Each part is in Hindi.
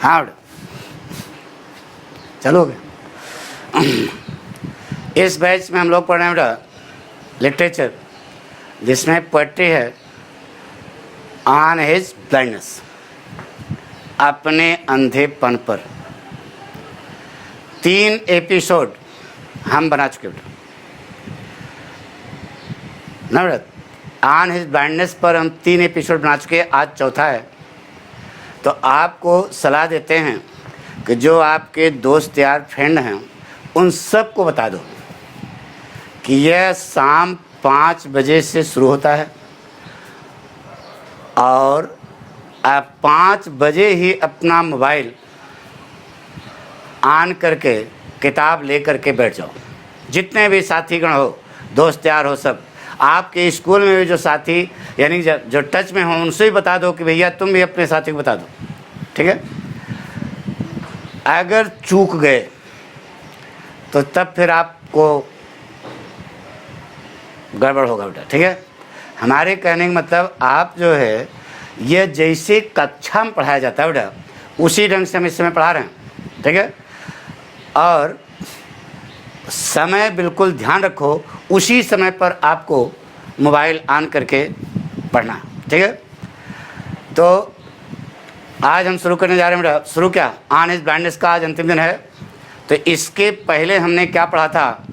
हाँ बेटा चलोगे। इस बैच में हम लोग पढ़ रहे हैं बेटा लिटरेचर, जिसमें पोएट्री है ऑन हिज ब्लाइंडनेस, अपने अंधेपन पर। 3 एपिसोड हम बना चुके बेटा ना बेटा। ऑन हिज ब्लाइंडनेस पर हम 3 एपिसोड बना चुके हैं, आज चौथा है। तो आपको सलाह देते हैं कि जो आपके दोस्त यार फ्रेंड हैं उन सबको बता दो कि यह शाम 5 बजे से शुरू होता है और आप 5 बजे ही अपना मोबाइल ऑन करके किताब ले करके बैठ जाओ। जितने भी साथीगण हो, दोस्त यार हो, सब आपके स्कूल में भी जो साथी यानी जो टच में हो उनसे भी बता दो कि भैया तुम भी अपने साथी को बता दो, ठीक है। अगर चूक गए तो तब फिर आपको गड़बड़ होगा बेटा, ठीक है। हमारे कहने का मतलब आप जो है ये जैसे कक्षा में पढ़ाया जाता है बेटा उसी ढंग से हम इस समय पढ़ा रहे हैं, ठीक है। और समय बिल्कुल ध्यान रखो, उसी समय पर आपको मोबाइल ऑन करके पढ़ना, ठीक है। तो आज हम शुरू करने जा रहे हैं बेटा। शुरू क्या, ऑन हिज ब्लाइंडनेस का आज अंतिम दिन है। तो इसके पहले हमने क्या पढ़ा था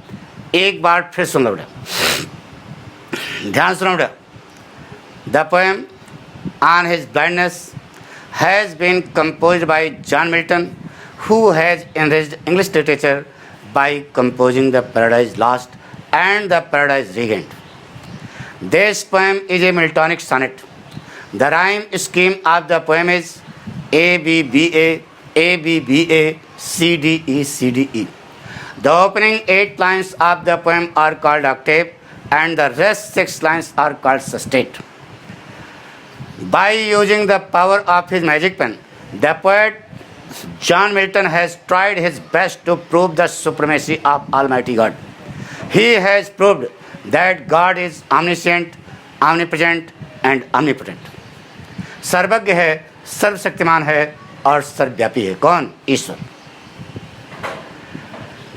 एक बार फिर सुन लो बेटा, ध्यान सुनो बेटा। The poem on his blindness has been composed by John Milton, who has enriched English literature by composing the Paradise Lost and the Paradise Regained. This poem is a Miltonic sonnet. The rhyme scheme of the poem is A B B A, A B B A, C D E, C D E. The opening 8 lines of the poem are called octave and the rest 6 lines are called sestet. By using the power of his magic pen, the poet John Milton has tried his best to prove the supremacy of Almighty God. He has proved that God is omniscient, omnipresent and omnipotent. सर्वज्ञ है, सर्वशक्तिमान है और सर्वव्यापी है। कौन? ईश्वर।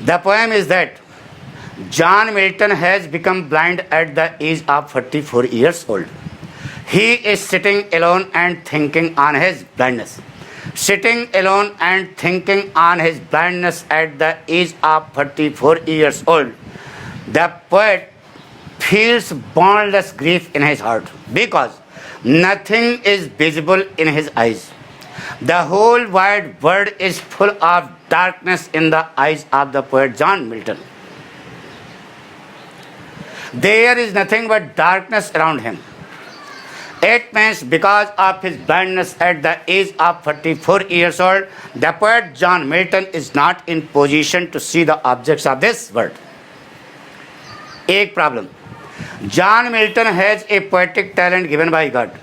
The poem is that John Milton has become blind at the age of 44 years old. He is sitting alone and thinking on his blindness. Sitting alone and thinking on his blindness at the age of 34 years old, the poet feels boundless grief in his heart because nothing is visible in his eyes. The whole wide world is full of darkness in the eyes of the poet John Milton. There is nothing but darkness around him. It means because of his blindness at the age of 44 years old, the poet John Milton is not in position to see the objects of this world. एक problem. John Milton has a poetic talent given by God.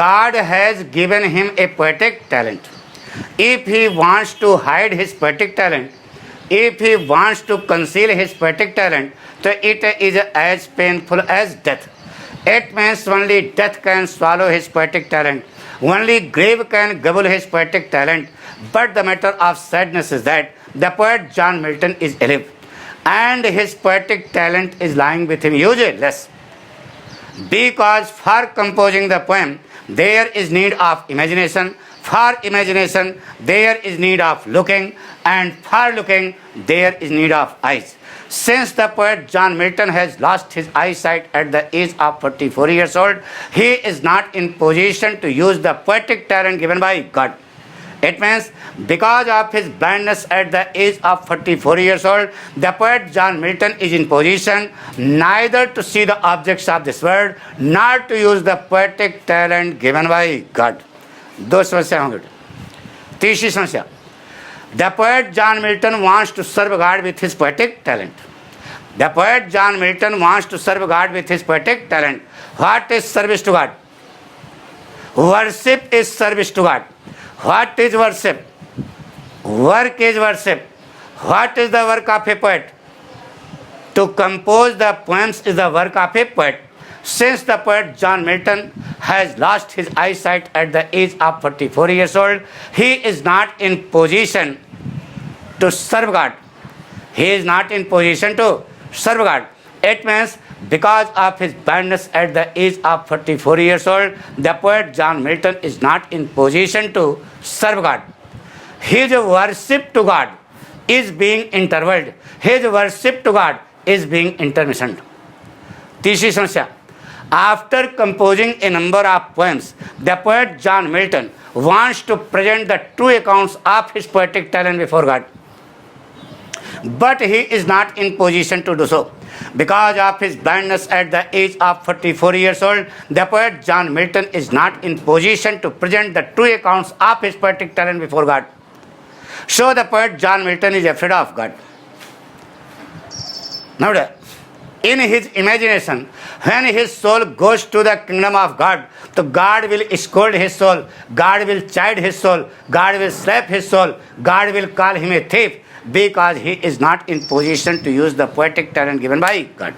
God has given him a poetic talent. If he wants to hide his poetic talent, if he wants to conceal his poetic talent, so it is as painful as death. It means only death can swallow his poetic talent. Only grave can gobble his poetic talent. But the matter of sadness is that the poet John Milton is alive, and his poetic talent is lying with him useless. Because for composing the poem, there is need of imagination. For imagination, there is need of looking, and for looking, there is need of eyes. Since the poet John Milton has lost his eyesight at the age of 44 years old, he is not in position to use the poetic talent given by God. It means because of his blindness at the age of 44 years old, the poet John Milton is in position neither to see the objects of this world nor to use the poetic talent given by God. 2 समस्या होंगे। तीसरी समस्या, the poet John Milton wants to serve God with his poetic talent. The poet John Milton wants to serve God with his poetic talent. What is service to God? Worship is service to God. What is worship? Work is worship. What is the work of a poet? To compose the poems is the work of a poet. Since the poet John Milton has lost his eyesight at the age of 44 years old, he is not in position to serve God. He is not in position to serve God. It means because of his blindness at the age of 44 years old, the poet John Milton is not in position to serve God. His worship to God is being intervaled. His worship to God is being intermissioned. तीसरी समस्या, after composing a number of poems, the poet John Milton wants to present the true accounts of his poetic talent before God. But he is not in position to do so. Because of his blindness at the age of 44 years old, the poet John Milton is not in position to present the true accounts of his poetic talent before God. So the poet John Milton is afraid of God. Now, in his imagination, when his soul goes to the kingdom of God, so God will scold his soul, God will chide his soul, God will slap his soul, God will call him a thief, because he is not in position to use the poetic talent given by God.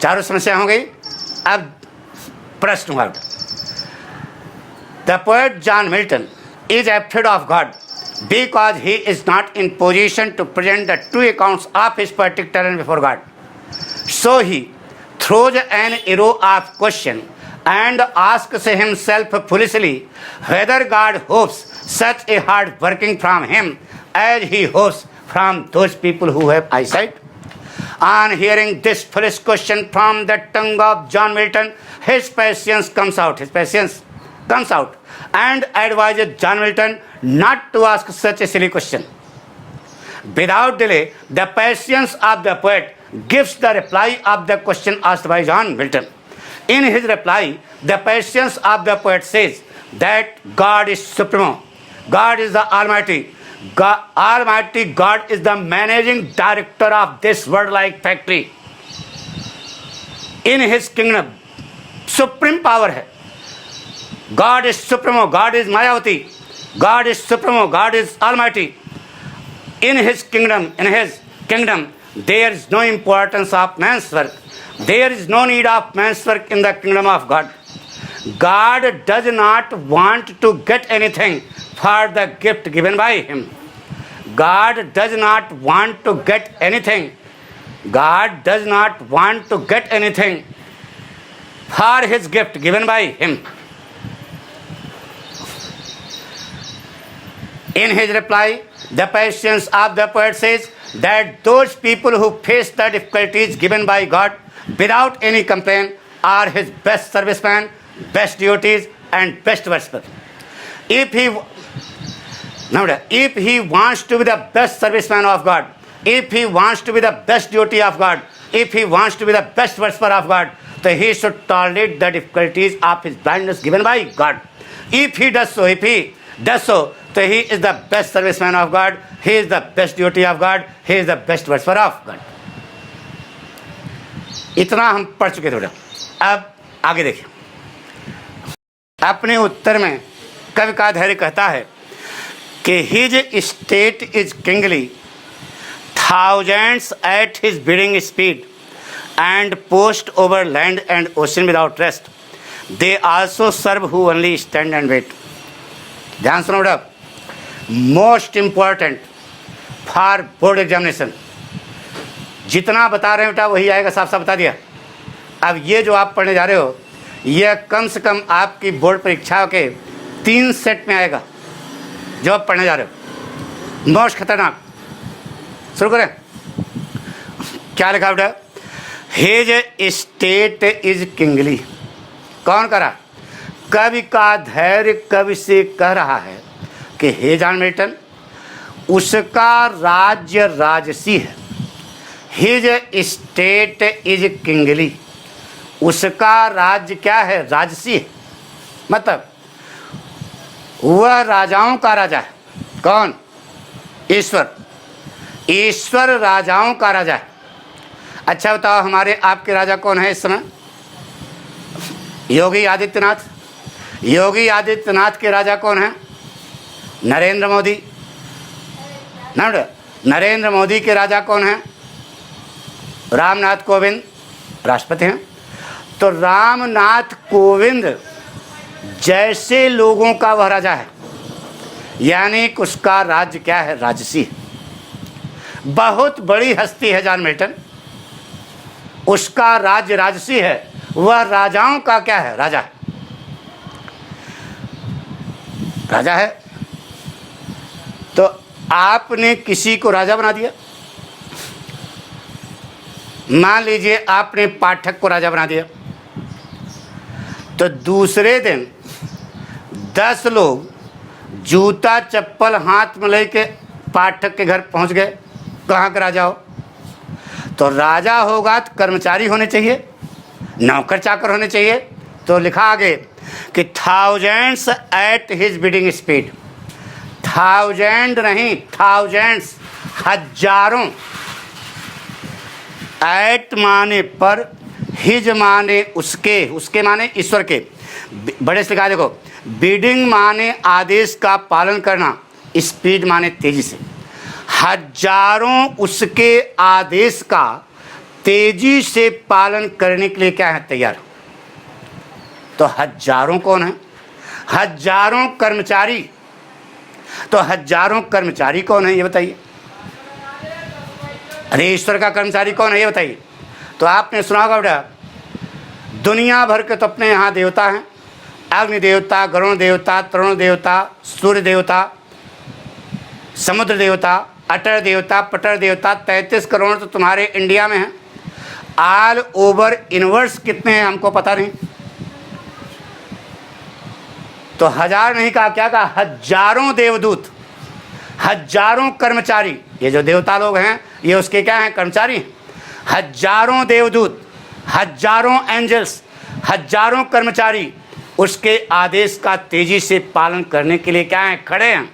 चारों समस्या हो गई. अब प्रश्न हुआ, the poet John Milton is afraid of God because he is not in position to present the true accounts of his poetic talent before God. So he throws an arrow of question and asks himself foolishly whether God hopes such a hard working from him as he hopes from those people who have eyesight. On hearing this foolish question from the tongue of John Milton, his patience comes out, and advises John Milton not to ask such a silly question. Without delay, the patience of the poet gives the reply of the question asked by John Milton. In his reply, the patience of the poet says that God is supreme, God is the Almighty, Almighty God is the managing director of this world-like factory. In his kingdom, supreme power hai. God is supreme, God is Mayavati, God is supreme, God is Almighty. In his kingdom, there is no importance of man's work. There is no need of man's work in the kingdom of God. God does not want to get anything for the gift given by him. God does not want to get anything. God does not want to get anything for his gift given by him. In his reply, the patience of the poet says that those people who face the difficulties given by God without any complaint are his best servicemen, best devotees, and best worshippers. If he wants to be the best serviceman of God, if he wants to be the best devotee of God, if he wants to be the best worshipper of God, then he should tolerate the difficulties of his blindness given by God. If he does so, so he is the best serviceman of God, he is the best devotee of God, he is the best worshipper of God. इतना हम पढ़ चुके थोड़ा. अब आगे देखिए. अपने उत्तर में कवि का धैर्य कहता है कि his state is kingly, thousands at his bidding speed, and post over land and ocean without rest. They also serve who only stand and wait. ध्यान सुनो बेटा, most important for board examination. जितना बता रहे हैं बेटा वही आएगा, साफ साफ बता दिया. अब ये जो आप पढ़ने जा रहे हो, यह कम से कम आपकी बोर्ड परीक्षा के 3 सेट में आएगा जो आप पढ़ने जा रहे हो. मोस्ट खतरनाक. शुरू करें. क्या लिखा बेटा? His state is kingly. कौन करा? कवि का धैर्य कवि से कह रहा है कि हे जॉन मिल्टन, उसका राज्य राजसी है. His state is kingly. उसका राज्य क्या है? राजसी है. मतलब वह राजाओं का राजा है. कौन? ईश्वर. ईश्वर राजाओं का राजा है. अच्छा बताओ, हमारे आपके राजा कौन है इस समय? योगी आदित्यनाथ. योगी आदित्यनाथ के राजा कौन है? नरेंद्र मोदी. नरेंद्र मोदी के राजा कौन है? रामनाथ कोविंद. राष्ट्रपति हैं। तो रामनाथ कोविंद जैसे लोगों का वह राजा है, यानी कि उसका राज्य क्या है, राजसी है। बहुत बड़ी हस्ती है जॉन मिल्टन, उसका राज्य राजसी है, वह राजाओं का क्या है, राजा है, राजा है। तो आपने किसी को राजा बना दिया, मान लीजिए आपने पाठक को राजा बना दिया, तो दूसरे दिन 10 लोग जूता चप्पल हाथ में लेके पाठक के घर पहुंच गए, कहाँ का राजा हो? तो राजा होगा तो कर्मचारी होने चाहिए, नौकर चाकर होने चाहिए। तो लिखा आगे कि thousands at his bidding speed, thousand नहीं, थाउजेंड्स, हजारों, एट माने पर, हिज माने उसके, उसके माने ईश्वर के, बड़े से लिखा देखो, बिडिंग माने आदेश का पालन करना, स्पीड माने तेजी से, हजारों उसके आदेश का तेजी से पालन करने के लिए क्या है, तैयार। तो हजारों कौन है? हजारों कर्मचारी। तो हजारों कर्मचारी कौन है ये बताइए? अरे ईश्वर का कर्मचारी कौन है ये बताइए? तो आपने सुना होगा बेटा, दुनिया भर के तो अपने यहाँ देवता हैं, अग्नि देवता, गरुण देवता, तरुण देवता, सूर्य देवता, समुद्र देवता, अटर देवता, पटर देवता, 33 करोड़ तो तुम्हारे इंडिया में हैं। ऑल ओवर यूनिवर्स कितने हैं हमको पता नहीं। तो हजार नहीं कहा, क्या कहा? हजारों देवदूत, हजारों कर्मचारी। ये जो देवता लोग हैं ये उसके क्या हैं, कर्मचारी हैं। हजारों देवदूत, हजारों एंजल्स, हजारों कर्मचारी उसके आदेश का तेजी से पालन करने के लिए क्या हैं, खड़े हैं।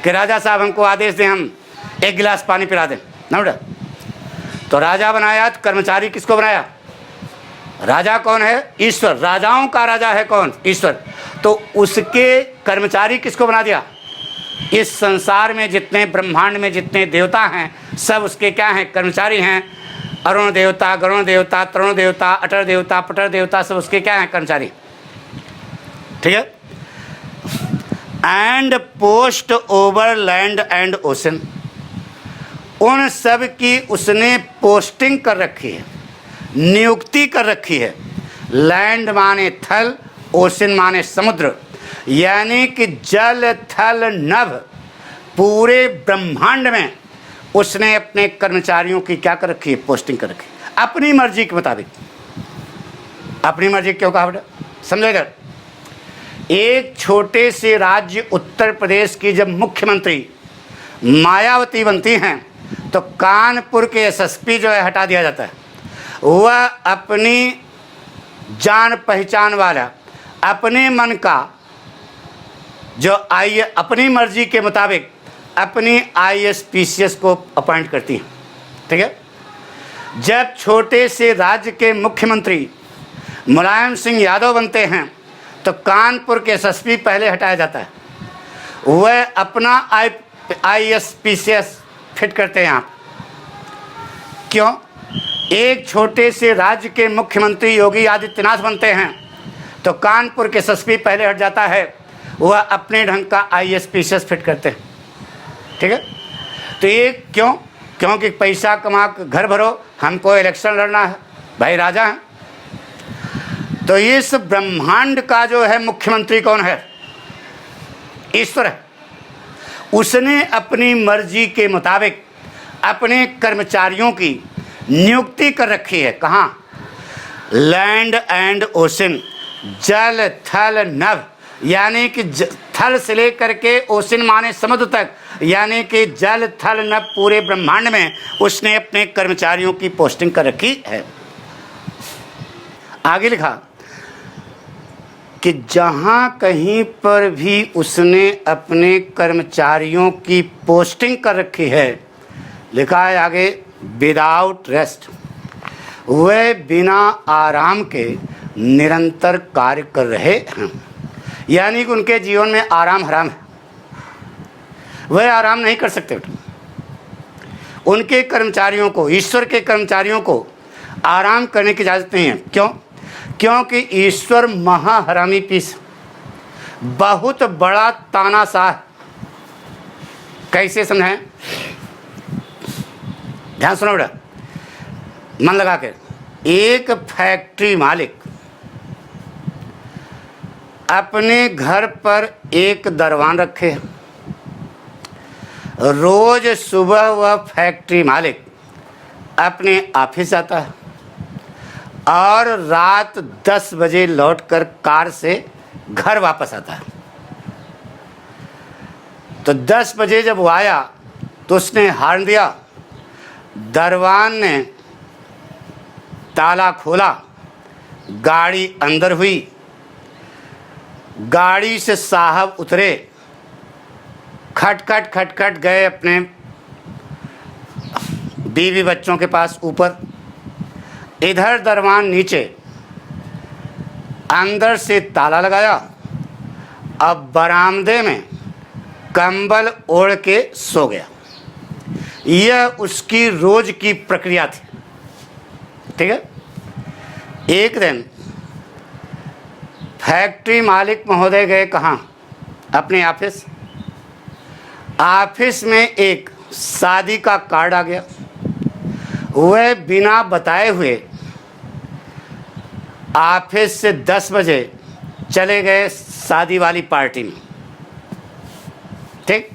कि राजा साहब हमको आदेश दें, हम 1 गिलास पानी पिला दें ना बेटा। तो राजा बनाया तो कर्मचारी किसको बनाया? राजा कौन है? ईश्वर। राजाओं का राजा है कौन? ईश्वर। तो उसके कर्मचारी किसको बना दिया? इस संसार में जितने, ब्रह्मांड में जितने देवता हैं सब उसके क्या हैं, कर्मचारी हैं। अरुण देवता, गरुण देवता, तरुण देवता, अटर देवता, पटर देवता, सब उसके क्या हैं, कर्मचारी। ठीक है। And post over land and ocean, उन सब की उसने पोस्टिंग कर रखी है, नियुक्ति कर रखी है। लैंड माने थल, ओशन माने समुद्र, यानी कि जल थल नभ, पूरे ब्रह्मांड में उसने अपने कर्मचारियों की क्या कर रखी है, पोस्टिंग कर रखी है, अपनी मर्जी के मुताबिक। अपनी मर्जी क्यों कहा बेटा, समझेगा? एक छोटे से राज्य उत्तर प्रदेश की जब मुख्यमंत्री मायावती बनती हैं तो कानपुर के एसएसपी जो है हटा दिया जाता है। वह अपनी जान पहचान वाला, अपने मन का जो अपनी मर्जी के मुताबिक अपनी ISPCS को अपॉइंट करती है। ठीक है। जब छोटे से राज्य के मुख्यमंत्री मुलायम सिंह यादव बनते हैं तो कानपुर के एसएसपी पहले हटाया जाता है। वह अपना ISPCS फिट करते हैं यहाँ। क्यों? एक छोटे से राज्य के मुख्यमंत्री योगी आदित्यनाथ बनते हैं तो कानपुर के एसएसपी पहले हट जाता है, वह अपने ढंग का ISPCS फिट करते हैं। ठीक है। तो ये क्यों? क्योंकि पैसा कमा कर घर भरो, हमको इलेक्शन लड़ना है, भाई राजा हैं। तो इस ब्रह्मांड का जो है मुख्यमंत्री कौन है? ईश्वर है। उसने अपनी मर्जी के मुताबिक अपने कर्मचारियों की नियुक्ति कर रखी है। कहाँ? लैंड एंड ओशन, जल थल नभ, यानी कि थल से लेकर के ओशन माने समुद्र तक, यानी कि जल थल नभ पूरे ब्रह्मांड में उसने अपने कर्मचारियों की पोस्टिंग कर रखी है। आगे लिखा कि जहाँ कहीं पर भी उसने अपने कर्मचारियों की पोस्टिंग कर रखी है, लिखा है आगे, विदाउट रेस्ट, वे बिना आराम के निरंतर कार्य कर रहे हैं। यानी कि उनके जीवन में आराम हराम है, वह आराम नहीं कर सकते। उनके कर्मचारियों को, ईश्वर के कर्मचारियों को आराम करने की इजाज़त नहीं है। क्यों? क्योंकि ईश्वर महाहरामी पीस, बहुत बड़ा तानाशाह। कैसे समझाएं? ध्यान सुनो बेटा, मन लगा कर। एक फैक्ट्री मालिक अपने घर पर एक दरवान रखे। रोज सुबह वह फैक्ट्री मालिक अपने ऑफिस जाता है और रात 10 बजे लौटकर कार से घर वापस आता है। तो 10 बजे जब वो आया तो उसने हॉर्न दिया, दरवान ने ताला खोला, गाड़ी अंदर हुई, गाड़ी से साहब उतरे, खटखट खटखट गए अपने बीवी बच्चों के पास ऊपर, इधर दरवान नीचे, अंदर से ताला लगाया। अब बरामदे में कंबल ओढ़ के सो गया। यह उसकी रोज की प्रक्रिया थी। ठीक है। एक दिन फैक्ट्री मालिक महोदय गए कहाँ? अपने ऑफिस। ऑफिस में एक शादी का कार्ड आ गया। वह बिना बताए हुए ऑफिस से 10 बजे चले गए शादी वाली पार्टी में। ठीक।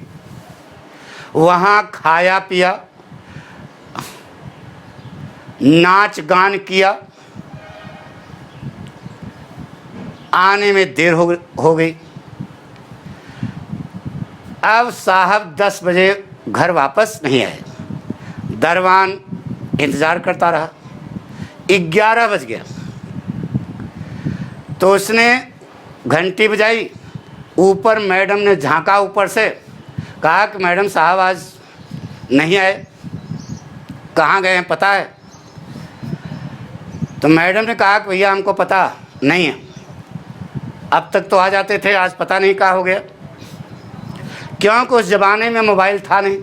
वहाँ खाया पिया, नाच गान किया, आने में देर हो गई। अब साहब 10 बजे घर वापस नहीं आए। दरवान इंतज़ार करता रहा। 11 बज गया तो उसने घंटी बजाई। ऊपर मैडम ने झांका ऊपर से, कहा कि मैडम साहब आज नहीं आए, कहाँ गए हैं पता है? तो मैडम ने कहा कि भैया हमको पता नहीं है, अब तक तो आ जाते थे, आज पता नहीं क्या हो गया। क्योंकि उस ज़माने में मोबाइल था नहीं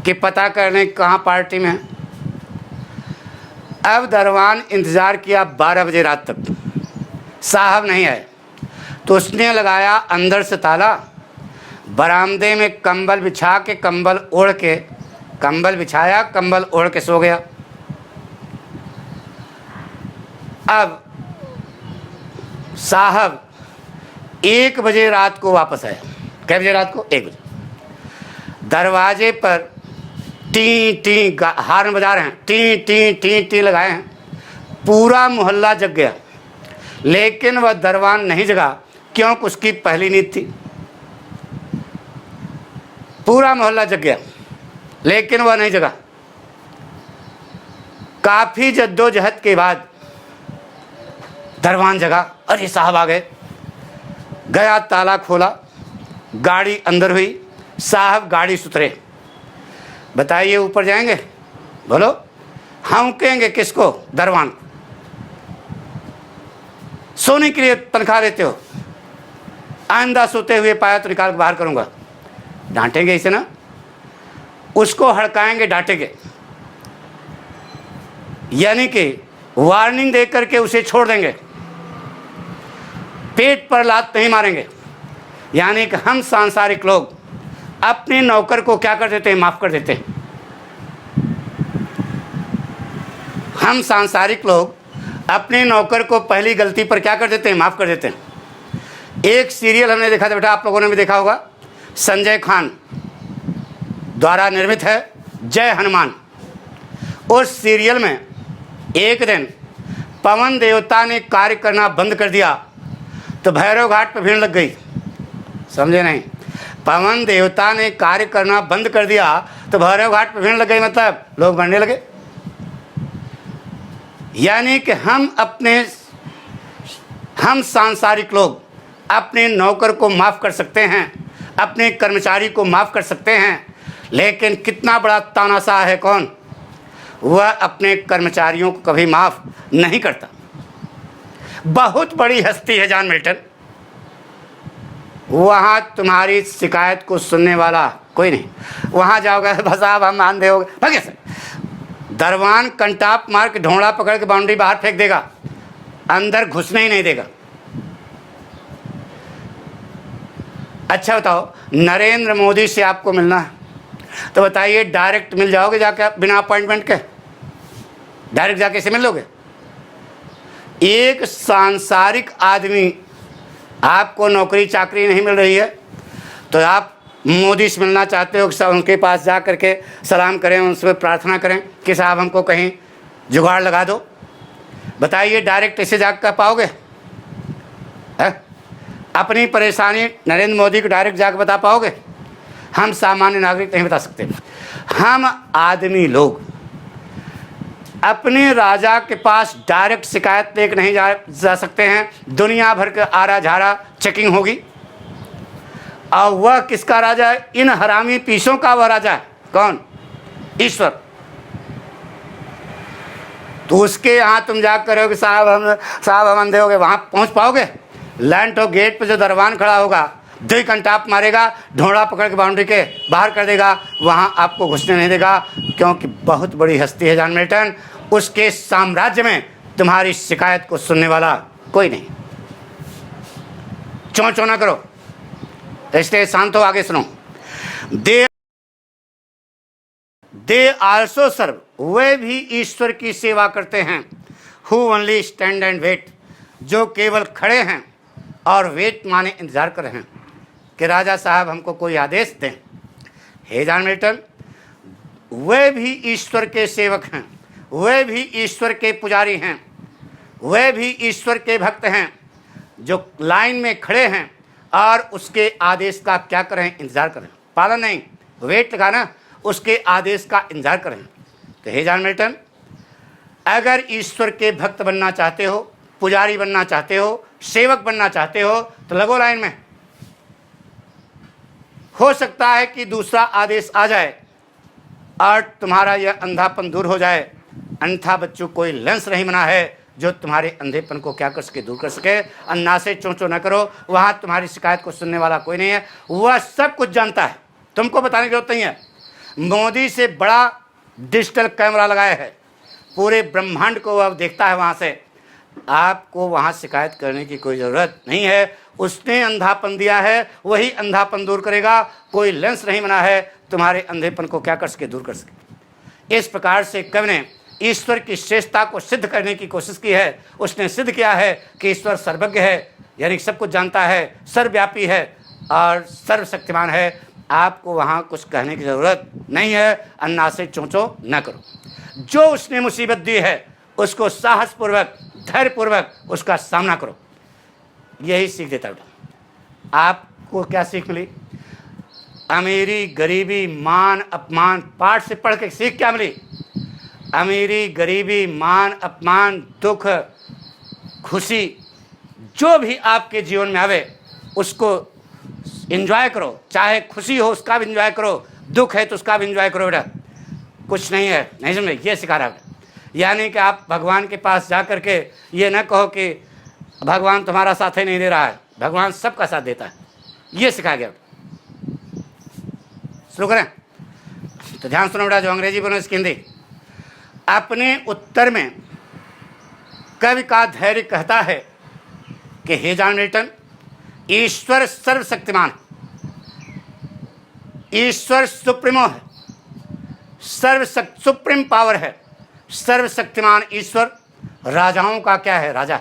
कि पता करने कहाँ पार्टी में है। अब दरवान इंतज़ार किया 12 बजे रात तक, साहब नहीं आए तो उसने लगाया अंदर से ताला, बरामदे में कंबल बिछा के, कंबल ओढ़ के, कंबल बिछाया, कंबल ओढ़ के सो गया। अब साहब 1 बजे रात को वापस आया। कै बजे रात को? 1 बजे। दरवाजे पर टी टी हार्न बजा रहे हैं, टी टी टी टी लगाए हैं। पूरा मोहल्ला जग गया, लेकिन वह दरवान नहीं जगा क्योंकि उसकी पहली नींद थी। पूरा मोहल्ला जग गया लेकिन वह नहीं जगा। काफ़ी जद्दोजहद के बाद दरवान जगा। अरे साहब आ गए। गया, ताला खोला, गाड़ी अंदर हुई, साहब गाड़ी से उतरे। बताइए ऊपर जाएंगे? बोलो। हम कहेंगे किसको? दरवान। सोने के लिए तनख्वाह देते हो, आइंदा सोते हुए पाया तो निकाल के बाहर करूंगा। डांटेंगे इसे ना, उसको हड़काएंगे, डांटेंगे, यानी कि वार्निंग दे करके उसे छोड़ देंगे। पेट पर लात नहीं मारेंगे। यानी कि हम सांसारिक लोग अपने नौकर को क्या कर देते हैं? माफ़ कर देते हैं। हम सांसारिक लोग अपने नौकर को पहली गलती पर क्या कर देते हैं? माफ़ कर देते हैं। एक सीरियल हमने देखा था बेटा, आप लोगों ने भी देखा होगा, संजय खान द्वारा निर्मित है, जय हनुमान। उस सीरियल में एक दिन पवन देवता ने कार्य करना बंद कर दिया तो भैरव घाट पर भीड़ लग गई। समझे नहीं? पवन देवता ने कार्य करना बंद कर दिया तो भैरव घाट पर भीड़ लग गई, मतलब लोग मरने लगे। यानी कि हम सांसारिक लोग अपने नौकर को माफ़ कर सकते हैं, अपने कर्मचारी को माफ़ कर सकते हैं, लेकिन कितना बड़ा तानाशाह है कौन? वह अपने कर्मचारियों को कभी माफ़ नहीं करता। बहुत बड़ी हस्ती है जॉन मिल्टन। वहाँ तुम्हारी शिकायत को सुनने वाला कोई नहीं। वहाँ जाओगे बस साहब हम आंधे हो गए, भागे से। दरवान कंटाप मार के ढोंड़ा पकड़ के बाउंड्री बाहर फेंक देगा, अंदर घुसने ही नहीं देगा। अच्छा बताओ, नरेंद्र मोदी से आपको मिलना है तो बताइए डायरेक्ट मिल जाओगे जाके बिना अपॉइंटमेंट के? डायरेक्ट जाके से मिल लोगे? एक सांसारिक आदमी आपको नौकरी चाकरी नहीं मिल रही है तो आप मोदी से मिलना चाहते हो कि उनके पास जा करके सलाम करें, उनसे प्रार्थना करें कि साहब हमको कहीं जुगाड़ लगा दो? बताइए डायरेक्ट ऐसे जा कर पाओगे? है? अपनी परेशानी नरेंद्र मोदी को डायरेक्ट जाकर बता पाओगे? हम सामान्य नागरिक नहीं बता सकते। हम आदमी लोग अपने राजा के पास डायरेक्ट शिकायत लेकर नहीं जा सकते हैं। दुनिया भर का आरा झारा चेकिंग होगी। और वह किसका राजा है? इन हरामी पीसों का वह राजा है। कौन? ईश्वर। तो उसके यहाँ तुम जा कर करोगे साहब हम अंधे हो गए, वहाँ पहुँच पाओगे? लैंड और गेट पे जो दरबान खड़ा होगा, 2 कंटाप मारेगा, ढोंड़ा पकड़ के बाउंड्री के बाहर कर देगा, वहाँ आपको घुसने नहीं देगा, क्योंकि बहुत बड़ी हस्ती है जॉन मिल्टन। उसके साम्राज्य में तुम्हारी शिकायत को सुनने वाला कोई नहीं। चों चों ना करो, इसलिए शांत हो, आगे सुनो। दे आल्सो सर्व, वे भी ईश्वर की सेवा करते हैं। Who only stand and wait, जो केवल खड़े हैं और वेट माने इंतजार कर रहे हैं कि राजा साहब हमको कोई आदेश दें। हे जॉन मिल्टन, वे भी ईश्वर के सेवक हैं, वे भी ईश्वर के पुजारी हैं, वे भी ईश्वर के भक्त हैं, जो लाइन में खड़े हैं और उसके आदेश का क्या करें? इंतजार करें। पालन नहीं, वेट लगाना, उसके आदेश का इंतजार करें। तो हे जॉन मिल्टन, अगर ईश्वर के भक्त बनना चाहते हो, पुजारी बनना चाहते हो, सेवक बनना चाहते हो, तो लगो लाइन में। हो सकता है कि दूसरा आदेश आ जाए और तुम्हारा यह अंधापन दूर हो जाए, अन्यथा बच्चों कोई लेंस नहीं बना है जो तुम्हारे अंधेपन को क्या कर सके? दूर कर सके। अन्ना से चोंचो न करो, वहाँ तुम्हारी शिकायत को सुनने वाला कोई नहीं है। वह सब कुछ जानता है, तुमको बताने की जरूरत नहीं है। मोदी से बड़ा डिजिटल कैमरा लगाया है, पूरे ब्रह्मांड को अब देखता है वहाँ से। आपको वहाँ शिकायत करने की कोई ज़रूरत नहीं है। उसने अंधापन दिया है, वही अंधापन दूर करेगा। कोई लेंस नहीं बना है तुम्हारे अंधेपन को क्या कर सके? दूर कर सके। इस प्रकार से कवि ने ईश्वर की श्रेष्ठता को सिद्ध करने की कोशिश की है। उसने सिद्ध किया है कि ईश्वर सर्वज्ञ है, यानी सब कुछ जानता है, सर्वव्यापी है और सर्वशक्तिमान है। आपको वहाँ कुछ कहने की ज़रूरत नहीं है। अन्ना से चोंचो न करो। जो उसने मुसीबत दी है उसको साहसपूर्वक, धैर्यपूर्वक उसका सामना करो। यही सीख देता है। आपको क्या सीख मिली? अमीरी, गरीबी, मान, अपमान, पाठ से पढ़ के सीख क्या मिली? अमीरी, गरीबी, मान, अपमान, दुख, खुशी, जो भी आपके जीवन में आवे उसको एंजॉय करो। चाहे खुशी हो उसका भी एंजॉय करो, दुख है तो उसका भी एंजॉय करो। बेटा कुछ नहीं है, नहीं समझे? ये सिखा रहा है। यानी कि आप भगवान के पास जा कर के ये न कहो कि भगवान तुम्हारा साथ ही नहीं दे रहा है, भगवान सबका साथ देता है। ये सिखाया गया। शुरू करें तो ध्यान सुनो बेटा, जो अंग्रेजी बोलो इसकी हिंदी। अपने उत्तर में कवि का धैर्य कहता है कि हे जॉन मिल्टन, ईश्वर सर्वशक्तिमान, ईश्वर सुप्रीमो है, सुप्रीम पावर है, सर्वशक्तिमान ईश्वर राजाओं का क्या है? राजा।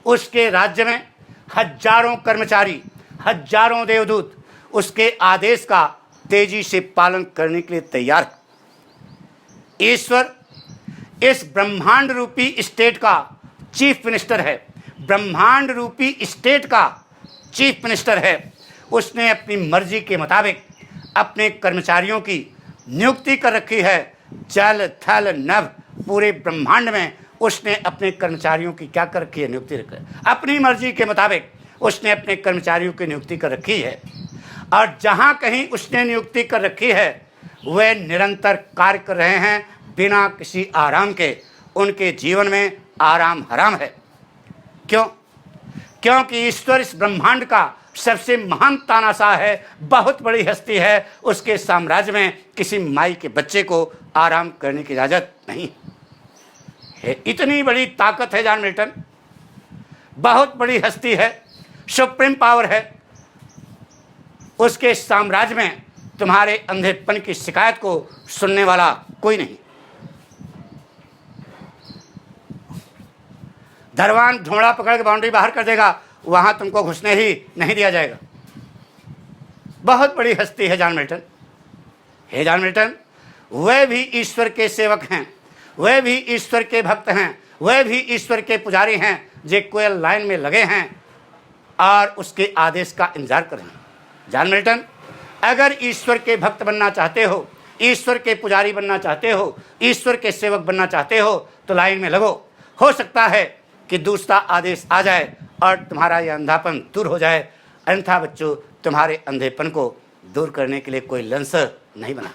उसके राज्य में हजारों कर्मचारी, हजारों देवदूत उसके आदेश का तेजी से पालन करने के लिए तैयार है। ईश्वर इस ब्रह्मांड रूपी स्टेट का चीफ मिनिस्टर है, ब्रह्मांड रूपी स्टेट का चीफ मिनिस्टर है। उसने अपनी मर्जी के मुताबिक अपने कर्मचारियों की नियुक्ति कर रखी है। जल थल नभ पूरे ब्रह्मांड में उसने अपने कर्मचारियों की क्या कर रखी है? नियुक्ति रखी है। अपनी मर्जी के मुताबिक उसने अपने कर्मचारियों की नियुक्ति कर रखी है। और जहाँ कहीं उसने नियुक्ति कर रखी है वे निरंतर कार्य कर रहे हैं बिना किसी आराम के। उनके जीवन में आराम हराम है। क्यों? क्योंकि ईश्वर इस ब्रह्मांड का सबसे महान तानाशाह है, बहुत बड़ी हस्ती है। उसके साम्राज्य में किसी माई के बच्चे को आराम करने की इजाजत नहीं है। इतनी बड़ी ताकत है जॉन मिल्टन, बहुत बड़ी हस्ती है, सुप्रीम पावर है। उसके साम्राज्य में तुम्हारे अंधेपन की शिकायत को सुनने वाला कोई नहीं। दरवान ढोंड़ा पकड़ के बाउंड्री बाहर कर देगा, वहां तुमको घुसने ही नहीं दिया जाएगा। बहुत बड़ी हस्ती है जॉन मिल्टन। हे जॉन मिल्टन, वे भी ईश्वर के सेवक हैं, वे भी ईश्वर के भक्त हैं, वे भी ईश्वर के पुजारी हैं, जो कोई लाइन में लगे हैं और उसके आदेश का इंतजार कर रहे हैं। जॉन मिल्टन, अगर ईश्वर के भक्त बनना चाहते हो, ईश्वर के पुजारी बनना चाहते हो, ईश्वर के सेवक बनना चाहते हो, तो लाइन में लगो। हो सकता है कि दूसरा आदेश आ जाए और तुम्हारा यह अंधापन दूर हो जाए, अन्यथा बच्चों तुम्हारे अंधेपन को दूर करने के लिए कोई लंसर नहीं बना।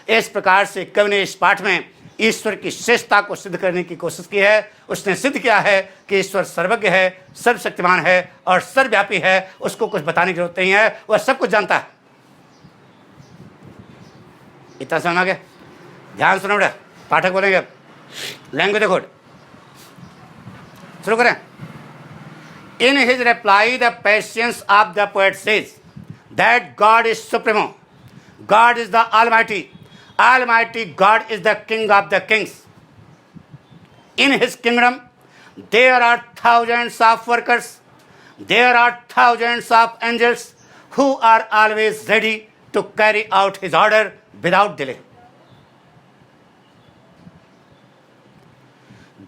इस प्रकार से कवि ने इस पाठ में ईश्वर की श्रेष्ठता को सिद्ध करने की कोशिश की है। उसने सिद्ध किया है कि ईश्वर सर्वज्ञ है, सर्वशक्तिमान है और सर्वव्यापी है। उसको कुछ बताने की जरूरत नहीं है, वह सब कुछ जानता है। इतना समझ आ गया? ध्यान सुनो बेटा, पाठक बोलेंगे अब। लैंग्वेज देखो, शुरू करें। In his reply, the patience of the poet says that God is supremo, God is the Almighty, Almighty God is the King of the kings. In his kingdom, there are thousands of workers, there are thousands of angels who are always ready to carry out his order without delay.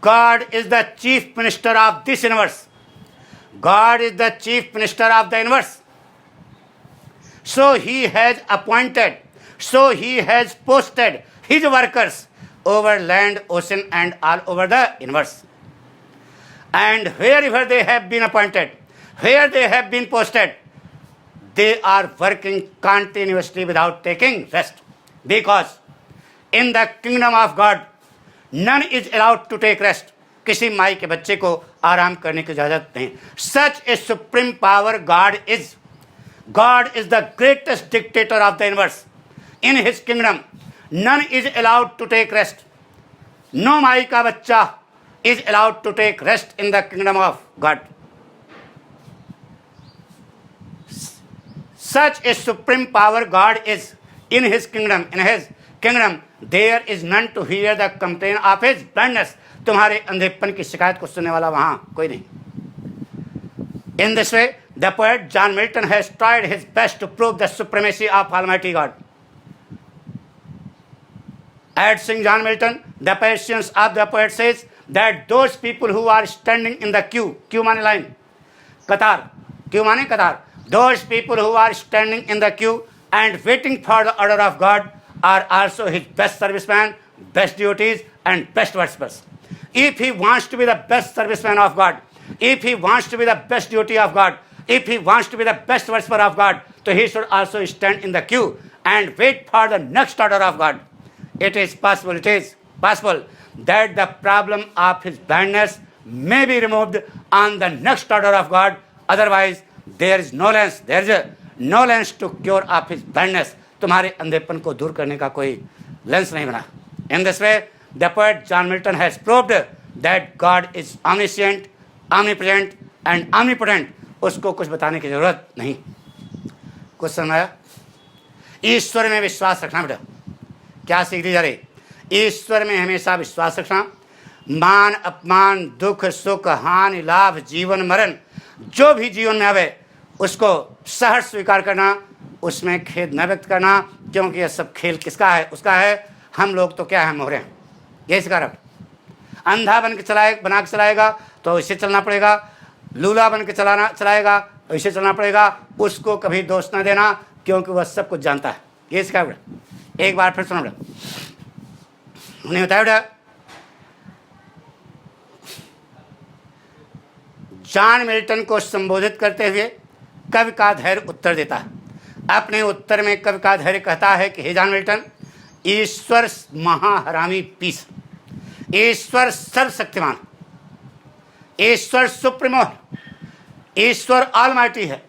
God is the chief minister of this universe. God is the chief minister of the universe. So he has appointed, so he has posted his workers over land, ocean and all over the universe. And wherever they have been appointed, where they have been posted, they are working continuously without taking rest. Because in the kingdom of God, none is allowed to take rest. किसी माई के बच्चे को आराम करने की इजाजत नहीं। Such a supreme power God is. God is the greatest dictator of the universe. In his kingdom, none is allowed to take rest. No माई का बच्चा is allowed to take rest in the kingdom of God. Such a supreme power God is. In his kingdom, there is none to hear the complaint of his blindness. तुम्हारे अंधेपन की शिकायत को सुनने वाला वहां कोई नहीं। In this way, the poet John Milton has tried his best to prove the supremacy of Almighty God. Adding John Milton, the patience of the poet says that those people who are standing in the queue माने लाइन, कतार, क्यू माने कतार, those people who are standing in the queue and waiting for the order of God are also his best servicemen, best devotees and best worshippers. If he wants to be the best serviceman of God, if he wants to be the best devotee of God, if he wants to be the best worshipper of God, so he should also stand in the queue and wait for the next order of God. It is possible that the problem of his blindness may be removed on the next order of God. Otherwise, there is no lens to cure of his blindness. तुम्हारे अंधेपन को दूर करने का कोई लेंस नहीं बना। In this way, the poet John Milton has proved that God is omniscient, omnipresent and omnipotent. उसको कुछ बताने की जरूरत नहीं। कुछ समझ आया? ईश्वर में विश्वास रखना बेटा। क्या सीख दी जा रही? ईश्वर में हमेशा विश्वास रखना। मान अपमान, दुख सुख, हानि लाभ, जीवन मरण, जो भी जीवन में आवे उसको सहर्ष स्वीकार करना, उसमें खेद न व्यक्त करना, क्योंकि यह सब खेल किसका है? उसका है। हम लोग तो क्या है, मोहरे हैं। यही सिखा रहा। अंधा बन के बना के चलाएगा तो इसे चलना पड़ेगा, लूला बन के चलाएगा तो इसे चलना पड़ेगा। उसको कभी दोष न देना, क्योंकि वह सब कुछ जानता है। ये सिखा बेटा। एक बार फिर सुनो बेटा, उन्हें बताया बेटा, जॉन मिल्टन को संबोधित करते हुए कवि का धैर्य उत्तर देता है। अपने उत्तर में कवि का धैर्य कहता है कि हे जॉन मिल्टन, ईश्वर महाहरामी पीस, ईश्वर सर्वशक्तिमान, ईश्वर सुप्रीमो, ईश्वर ऑलमाइटी है,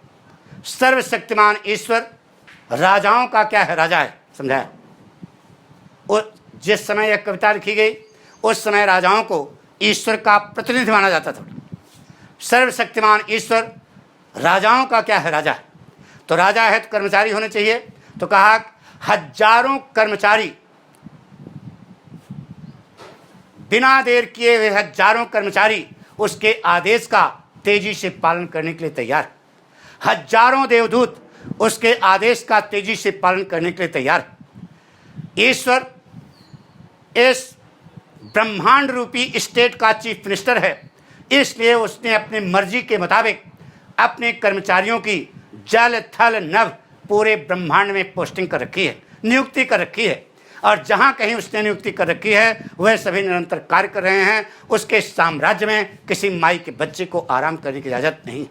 सर्वशक्तिमान ईश्वर राजाओं का क्या है, राजा है। समझाया? और जिस समय यह कविता लिखी गई उस समय राजाओं को ईश्वर का प्रतिनिधि माना जाता था। सर्वशक्तिमान ईश्वर राजाओं का क्या है, राजा है। तो राजा है तो कर्मचारी होने चाहिए। तो कहा हजारों कर्मचारी, बिना देर किए हुए हजारों कर्मचारी उसके आदेश का तेजी से पालन करने के लिए तैयार। हजारों देवदूत उसके आदेश का तेजी से पालन करने के लिए तैयार। ईश्वर इस ब्रह्मांड रूपी स्टेट का चीफ मिनिस्टर है, इसलिए उसने अपनी मर्जी के मुताबिक अपने कर्मचारियों की जल थल नभ पूरे ब्रह्मांड में पोस्टिंग कर रखी है, नियुक्ति कर रखी है। और जहाँ कहीं उसने नियुक्ति कर रखी है वह सभी निरंतर कार्य कर रहे हैं। उसके साम्राज्य में किसी माई के बच्चे को आराम करने की इजाज़त नहीं,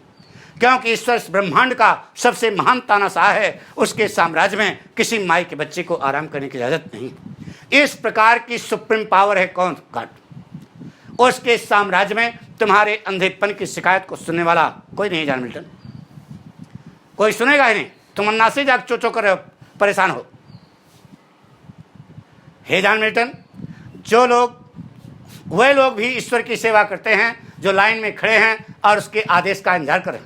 क्योंकि ईश्वर इस ब्रह्मांड का सबसे महान तानाशाह है। उसके साम्राज्य में किसी माई के बच्चे को आराम करने की इजाज़त नहीं। इस प्रकार की सुप्रीम पावर है कौन? गॉड। उसके साम्राज्य में तुम्हारे अंधेपन की शिकायत को सुनने वाला कोई नहीं। जॉन मिल्टन, कोई सुनेगा ही नहीं। तुम अन्ना से जाग चो कर रहे हो, परेशान हो। हे जॉन मिल्टन, जो लोग, वह लोग भी ईश्वर की सेवा करते हैं जो लाइन में खड़े हैं और उसके आदेश का इंतजार करें।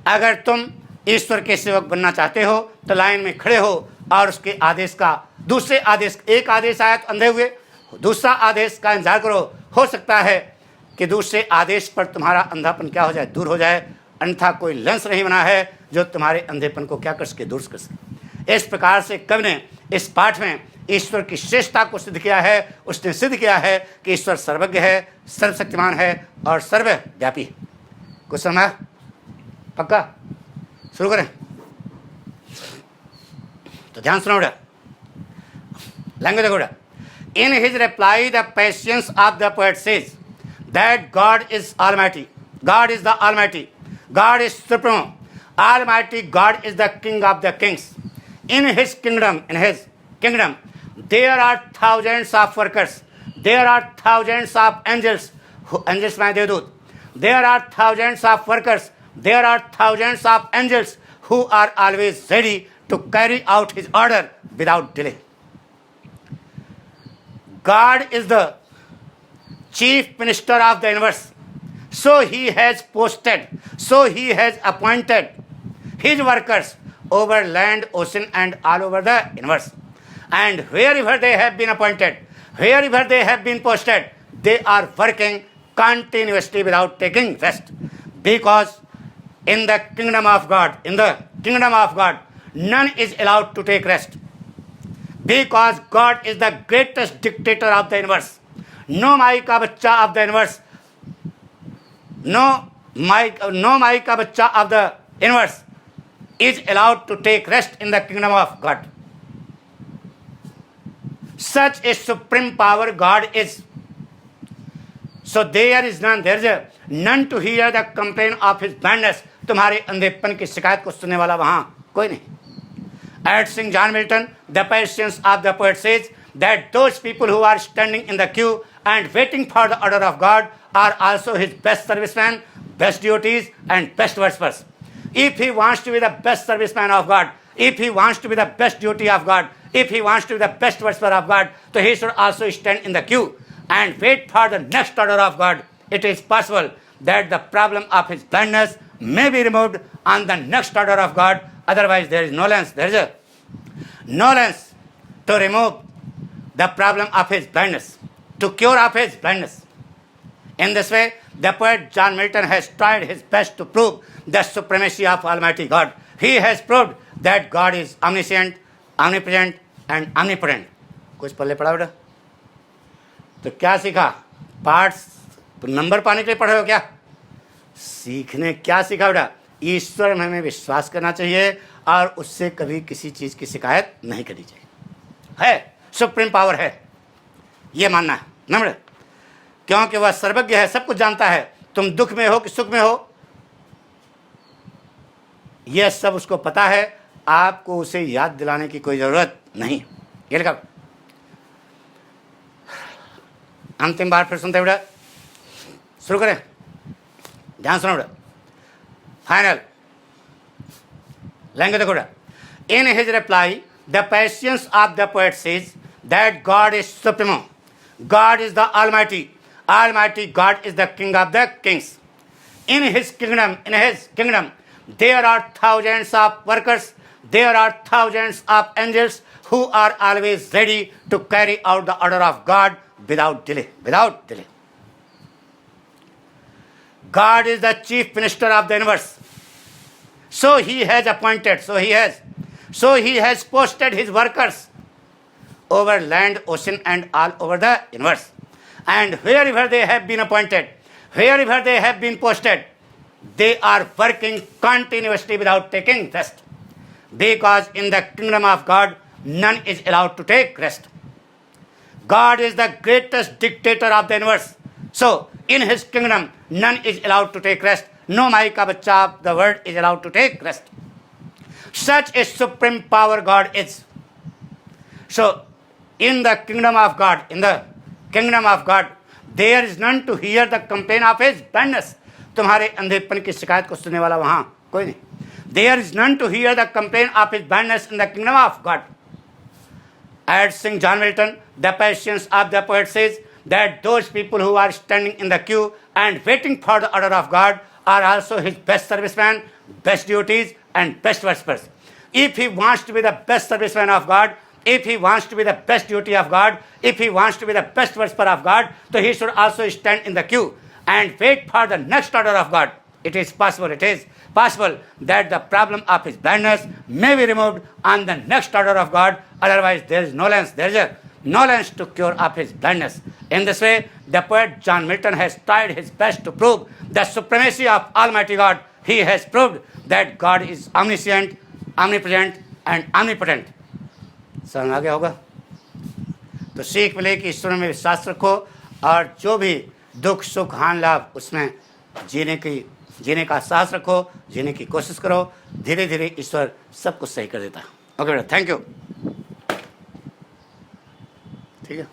अगर तुम ईश्वर के सेवक बनना चाहते हो तो लाइन में खड़े हो और उसके आदेश का, दूसरे आदेश, एक आदेश आया तो अंधे हुए, दूसरा आदेश का इंतजार करो। हो सकता है कि दूसरे आदेश पर तुम्हारा अंधापन क्या हो जाए, दूर हो जाए। अन्यथा कोई लेंस नहीं बना है जो तुम्हारे अंधेपन को क्या कर सके, दूर कर सके। इस प्रकार से कवि ने इस पाठ में ईश्वर की श्रेष्ठता को सिद्ध किया है। उसने सिद्ध किया है कि ईश्वर सर्वज्ञ है, सर्वशक्तिमान है और सर्वव्यापी है। कुछ समझा? पक्का? शुरू करें? तो ध्यान सुनो बेटा, लैंग्वेज देखो बेटा। In his reply, the patience of the poet says that God is Almighty. God is the Almighty. God is supreme. Almighty God is the King of the kings. In His kingdom, there are thousands of workers. There are thousands of angels. Angels mean devdut. There are thousands of workers. There are thousands of angels who are always ready to carry out His order without delay. God is the chief minister of the universe. So He has posted, so He has appointed His workers over land, ocean and all over the universe. And wherever they have been appointed, wherever they have been posted, they are working continuously without taking rest. Because in the kingdom of God, none is allowed to take rest. Because God is the greatest dictator of the universe. No माई का बच्चा of the universe, no माई का बच्चा of the universe is allowed to take rest in the kingdom of God. Such a supreme power God is. So there is none to hear the complaint of His blindness. तुम्हारे अंधेपन की शिकायत को सुनने वाला वहां कोई नहीं. Addressing John Milton, the patience of the poet says that those people who are standing in the queue and waiting for the order of God are also His best servicemen, best devotees and best worshippers. If He wants to be the best serviceman of God, if He wants to be the best devotee of God, if He wants to be the best worshipper of God, so He should also stand in the queue and wait for the next order of God. It is possible that the problem of his blindness may be removed on the next order of God. Otherwise, there is no lens. There is no lens to remove the problem of his blindness, to cure of his blindness. In this way, the poet John Milton has tried his best to prove the supremacy of Almighty God. He has proved that God is omniscient, omnipresent and omnipotent. कुछ पल्ले पढ़ा बेटा? तो क्या सीखा? पाठ नंबर पाने के लिए पढ़े हो क्या? सीखने क्या सीखा बेटा? ईश्वर में हमें विश्वास करना चाहिए और उससे कभी किसी चीज़ की शिकायत नहीं करनी चाहिए. है सुप्रीम पावर है, ये मानना है नम्र, क्योंकि वह सर्वज्ञ है, सब कुछ जानता है. तुम दुख में हो कि सुख में हो, यह सब उसको पता है. आपको उसे याद दिलाने की कोई ज़रूरत नहीं. ये लिखा. अंतिम बार फिर सुनते बेटा, शुरू करें. ध्यान सुनो बेटा. final. Langadakura. In his reply, the patience of the poet says that God is supreme. God is the Almighty. Almighty God is the King of the kings. In His kingdom, there are thousands of workers. There are thousands of angels who are always ready to carry out the order of God without delay. Without delay. God is the chief minister of the universe. So He has appointed, so He has posted His workers over land, ocean, and all over the universe. And wherever they have been appointed, wherever they have been posted, they are working continuously without taking rest. Because in the kingdom of God, none is allowed to take rest. God is the greatest dictator of the universe. So, in His kingdom, none is allowed to take rest. No mai ka bachcha of the world is allowed to take rest. Such a supreme power God is. So, in the kingdom of God, there is none to hear the complaint of His blindness. तुम्हारे अंधेपन की शिकायत को सुनने वाला वहां कोई नहीं. There is none to hear the complaint of His blindness in the kingdom of God. As St. John Milton, the patience of the poet says that those people who are standing in the queue and waiting for the order of God are also His best servicemen, best duties, and best worshippers. If he wants to be the best serviceman of God, if he wants to be the best duty of God, if he wants to be the best worshipper of God, so he should also stand in the queue and wait for the next order of God. It is possible that the problem of his blindness may be removed on the next order of God. Otherwise, there is no lens to cure of his blindness. In this way, the poet John Milton has tried his best to prove the supremacy of Almighty God. He has proved that God is omniscient, omnipresent, and omnipotent. समझ आ गया होगा. तो सीख मिले कि ईश्वर में विश्वास रखो और जो भी दुख सुख हानि लाभ उसमें जीने का साहस रखो, जीने की कोशिश करो. धीरे धीरे ईश्वर सब कुछ सही कर देता है. ओके बेटा, थैंक यू. ठीक है.